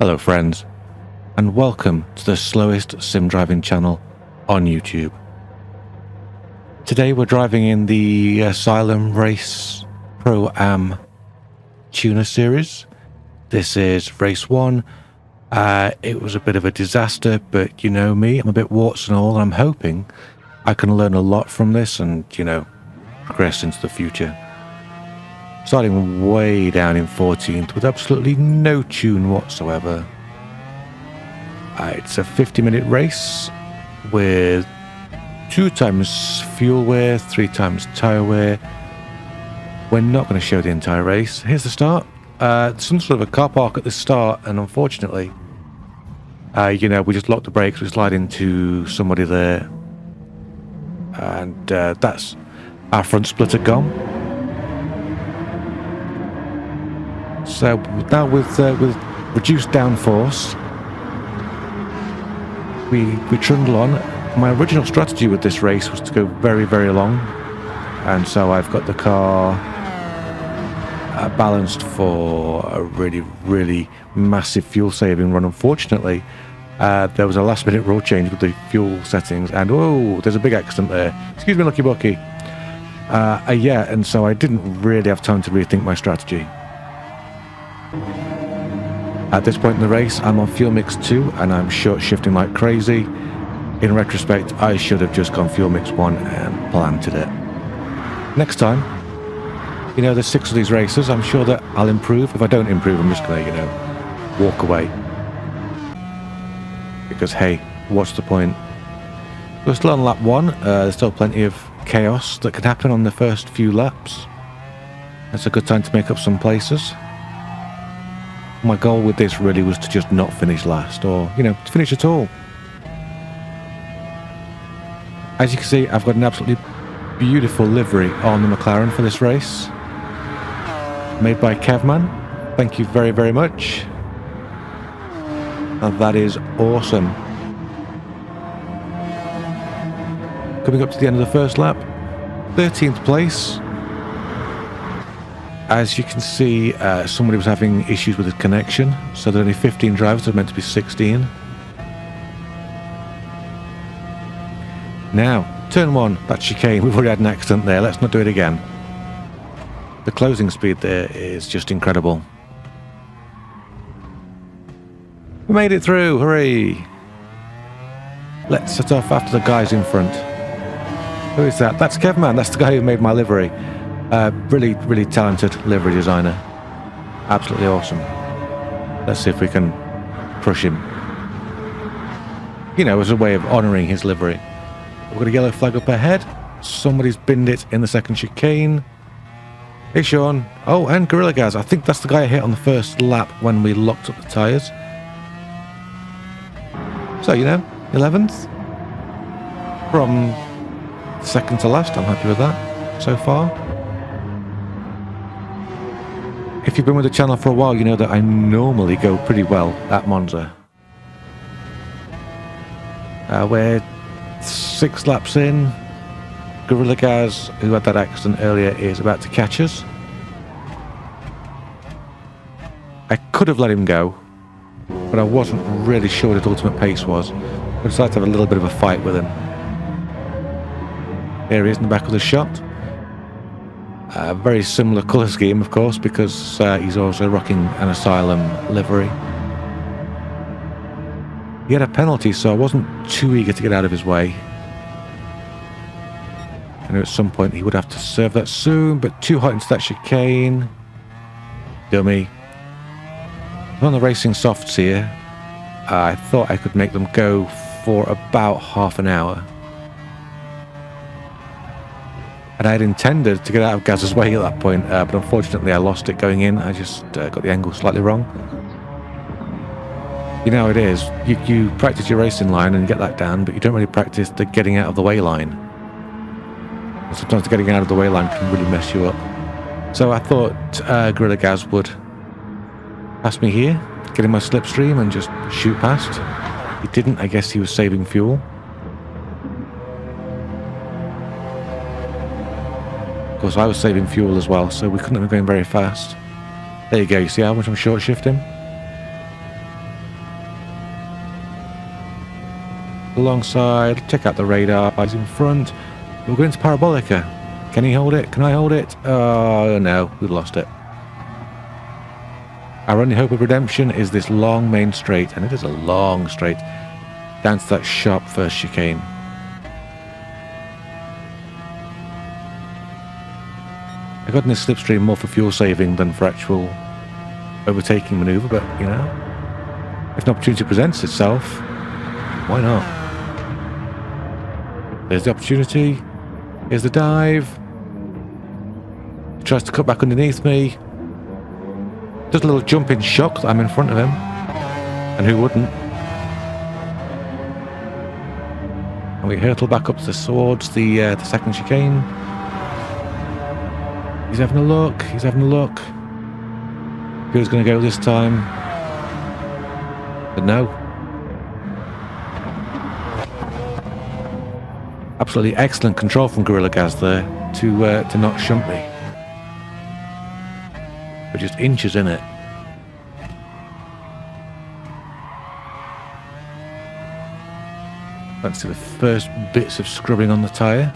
Hello friends, and welcome to the slowest sim driving channel on YouTube. Today we're driving in the Asylum Race Pro-Am Tuner Series. This is race 1. It was a bit of a disaster, but you know me, I'm a bit warts and all, and I'm hoping I can learn a lot from this and, progress into the future. Starting way down in 14th with absolutely no tune whatsoever. It's a 50-minute race with 2 times fuel wear, 3 times tyre wear. We're not going to show the entire race. Here's the start. Some sort of a car park at the start, and unfortunately, we just locked the brakes. We slide into somebody there, and that's our front splitter gone. So now with reduced downforce, we trundle on. My original strategy with this race was to go very, very long, and so I've got the car balanced for a really, really massive fuel saving run. Unfortunately, there was a last minute rule change with the fuel settings, and whoa, there's a big accident there. Excuse me, Lucky Bucky. And so I didn't really have time to rethink my strategy. At this point in the race, I'm on fuel mix 2 and I'm short shifting like crazy. In retrospect, I should have just gone fuel mix 1 and planted it. Next time, there's 6 of these races. I'm sure that I'll improve. If I don't improve, I'm just going to, walk away. Because, hey, what's the point? We're still on lap 1. There's still plenty of chaos that could happen on the first few laps. It's a good time to make up some places. My goal with this really was to just not finish last, or, to finish at all. As you can see, I've got an absolutely beautiful livery on the McLaren for this race. Made by Kevman. Thank you very, very much. And that is awesome. Coming up to the end of the first lap, 13th place. As you can see, somebody was having issues with the connection, so there are only 15 drivers. They're meant to be 16. Now, turn 1, that chicane. We've already had an accident there. Let's not do it again. The closing speed there is just incredible. We made it through, hooray! Let's set off after the guys in front. Who is that? That's Kevman. That's the guy who made my livery. Really, really talented livery designer. Absolutely awesome. Let's see if we can crush him. As a way of honouring his livery. We've got a yellow flag up ahead. Somebody's binned it in the second chicane. Hey, Sean. Oh, and Gorilla Gaz. I think that's the guy I hit on the first lap when we locked up the tyres. So, 11th. From second to last. I'm happy with that so far. If you've been with the channel for a while, you know that I normally go pretty well at Monza. We're 6 laps in. Gorilla Gaz, who had that accident earlier, is about to catch us. I could have let him go, but I wasn't really sure what his ultimate pace was. I decided to have a little bit of a fight with him. There he is in the back of the shot. Very similar colour scheme, of course, because he's also rocking an Asylum livery. He had a penalty, so I wasn't too eager to get out of his way. I knew at some point he would have to serve that soon, but too hot into that chicane. Dummy. I'm on the racing softs here. I thought I could make them go for about half an hour. And I had intended to get out of Gaz's way at that point, but unfortunately I lost it going in. I just got the angle slightly wrong. You know how it is. You practice your racing line and get that down, but you don't really practice the getting out of the way line. And sometimes the getting out of the way line can really mess you up. So I thought Gorilla Gaz would pass me here, get in my slipstream and just shoot past. He didn't. I guess he was saving fuel. Of course, I was saving fuel as well, so we couldn't have been going very fast. There you go. You see how much I'm short shifting? alongside. Check out the radar. He's in front. We're going to Parabolica. Can he hold it? Can I hold it? Oh no, we lost it. Our only hope of redemption is this long main straight, and it is a long straight down to that sharp first chicane. I got in this slipstream more for fuel saving than for actual overtaking manoeuvre, but you know, if an opportunity presents itself, why not? There's the opportunity. Here's the dive. He tries to cut back underneath me. Does a little jump in shock that I'm in front of him. And who wouldn't? And we hurtle back up towards the second chicane. He's having a look. He's having a look. Who's going to go this time? But no. Absolutely excellent control from Gorilla Gaz there to not shunt me. But just inches in it. Let's see the first bits of scrubbing on the tyre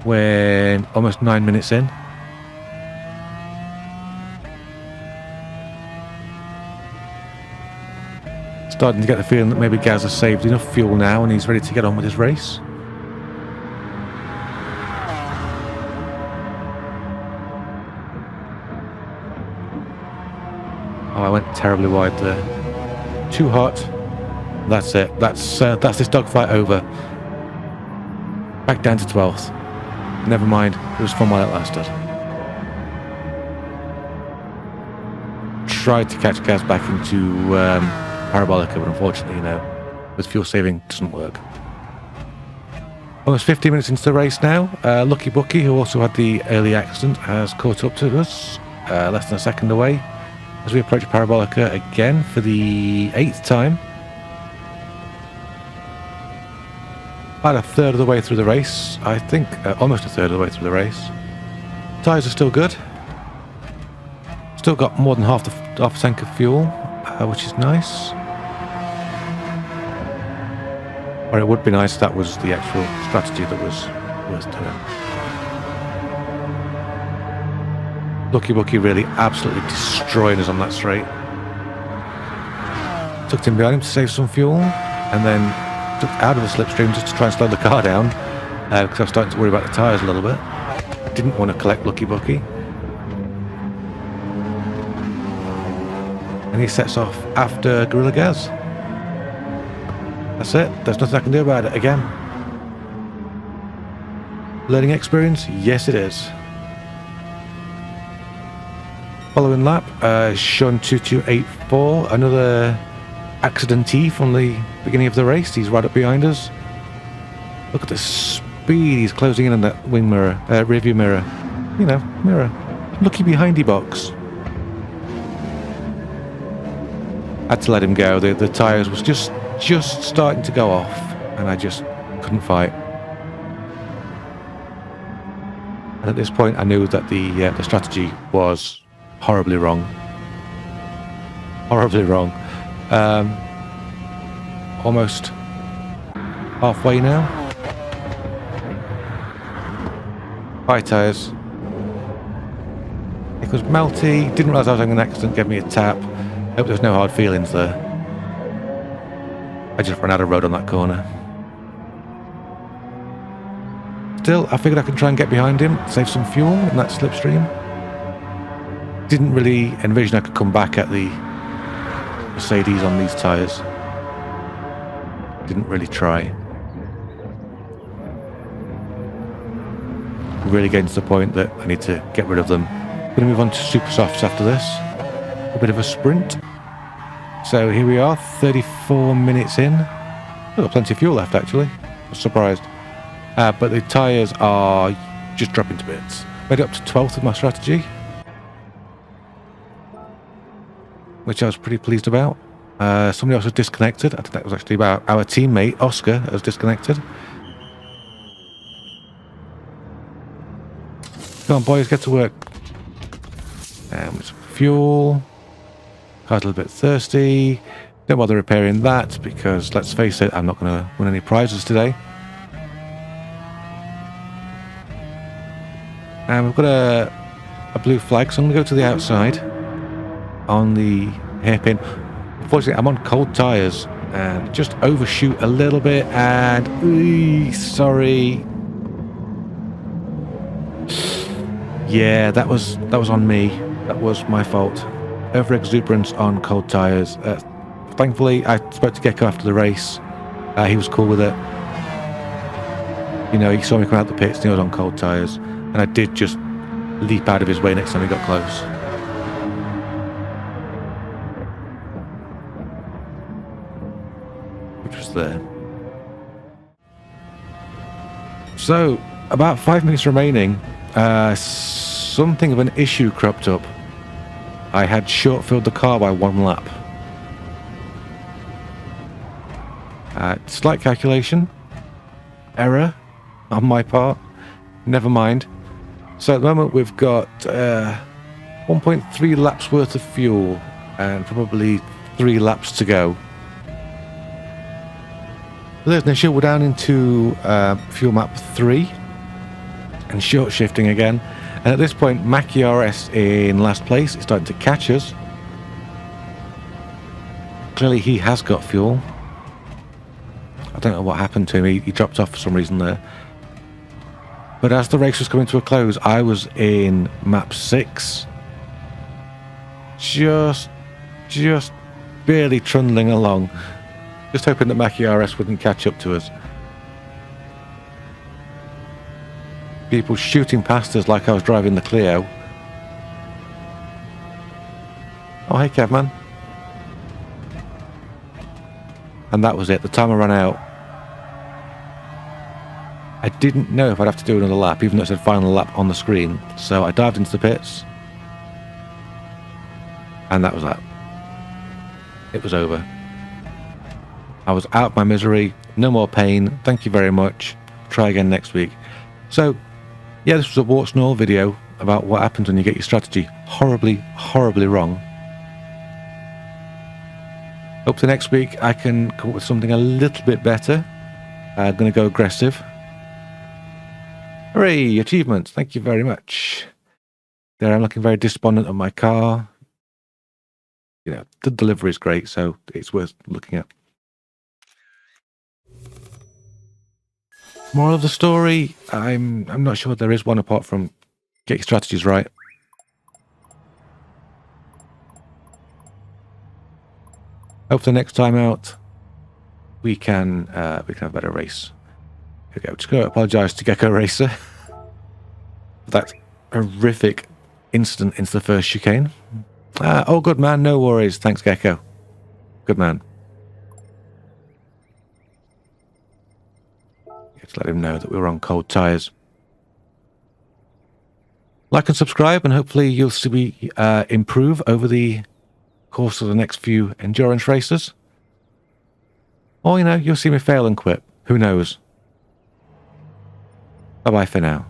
when almost 9 minutes in. Starting to get the feeling that maybe Gaz has saved enough fuel now and he's ready to get on with his race. Oh, I went terribly wide there. Too hot. That's it. That's this dogfight over. Back down to 12th. Never mind. It was fun while it lasted. Tried to catch Gaz back into Parabolica, but unfortunately, you know, with fuel saving, doesn't work. Almost 15 minutes into the race now. Lucky Bucky, who also had the early accident, has caught up to us, less than a second away, as we approach Parabolica again for the 8th time. About a third of the way through the race, I think, almost a third of the way through the race. Tyres are still good. Still got more than half a tank of fuel, which is nice. Or it would be nice if that was the actual strategy that was worth doing. Lucky Bucky really absolutely destroying us on that straight. Tucked in behind him to save some fuel, and then took out of the slipstream just to try and slow the car down, because I was starting to worry about the tyres a little bit. Didn't want to collect Lucky Bucky. And he sets off after Gorilla Gaz. That's it. There's nothing I can do about it again. Learning experience? Yes, it is. Following lap, Sean 2284, another accidentee from the beginning of the race. He's right up behind us. Look at the speed he's closing in on that wing mirror, rear view mirror. You know, mirror. Lucky behindy box. Had to let him go. The tyres was just starting to go off, and I just couldn't fight. And at this point, I knew that the strategy was horribly wrong. Horribly wrong. Almost halfway now. 5 tyres. It was melty. Didn't realise I was having an accident. Gave me a tap. Hope there's no hard feelings there. I just ran out of road on that corner. Still, I figured I could try and get behind him, save some fuel in that slipstream. Didn't really envision I could come back at the Mercedes on these tyres. Didn't really try. Really getting to the point that I need to get rid of them. I'm going to move on to super softs after this. A bit of a sprint. So here we are, 34 minutes in. I've got plenty of fuel left, actually. I was surprised. But the tyres are just dropping to bits. Made it up to 12th with my strategy, which I was pretty pleased about. Somebody else was disconnected. I think that was actually about our teammate, Oscar, that was disconnected. Come on, boys, get to work. And with some fuel. Car's a little bit thirsty. Don't bother repairing that because, let's face it, I'm not going to win any prizes today. And we've got a blue flag, so I'm going to go to the outside on the hairpin. Unfortunately, I'm on cold tyres and just overshoot a little bit and... sorry. Yeah, that was on me. That was my fault. Over-exuberance on cold tyres. Thankfully, I spoke to Gecko after the race. He was cool with it. You know, he saw me come out the pits and he was on cold tyres. And I did just leap out of his way next time he got close. Which was there. So, about 5 minutes remaining, something of an issue cropped up. I had short-filled the car by 1 lap. Slight calculation. Error on my part. Never mind. So at the moment we've got 1.3 laps worth of fuel and probably 3 laps to go. There's no issue. We're down into fuel map 3 and short shifting again. And at this point, Mackie RS in last place is starting to catch us. Clearly he has got fuel. I don't know what happened to him. He dropped off for some reason there. But as the race was coming to a close, I was in map 6. Just barely trundling along. Just hoping that Mackie RS wouldn't catch up to us. People shooting past us like I was driving the Clio. Oh, hey, Kevman. And that was it. The timer ran out. I didn't know if I'd have to do another lap, even though it said final lap on the screen. So I dived into the pits. And that was that. It was over. I was out of my misery. No more pain. Thank you very much. Try again next week. So, yeah, this was a warts and all video about what happens when you get your strategy horribly, horribly wrong. Hopefully next week I can come up with something a little bit better. I'm going to go aggressive. Hooray! Achievements. Thank you very much. There, I'm looking very despondent on my car. You know, the delivery is great, so it's worth looking at. Moral of the story, I'm not sure there is one apart from get your strategies right. Hopefully next time out we can have a better race. Here we go. Just going to apologise to Gecko Racer for that horrific incident into the first chicane. Oh, good man. No worries. Thanks, Gecko. Good man. To let him know that we were on cold tyres. Like and subscribe, and hopefully you'll see me improve over the course of the next few endurance races. Or, you know, you'll see me fail and quit. Who knows? Bye-bye for now.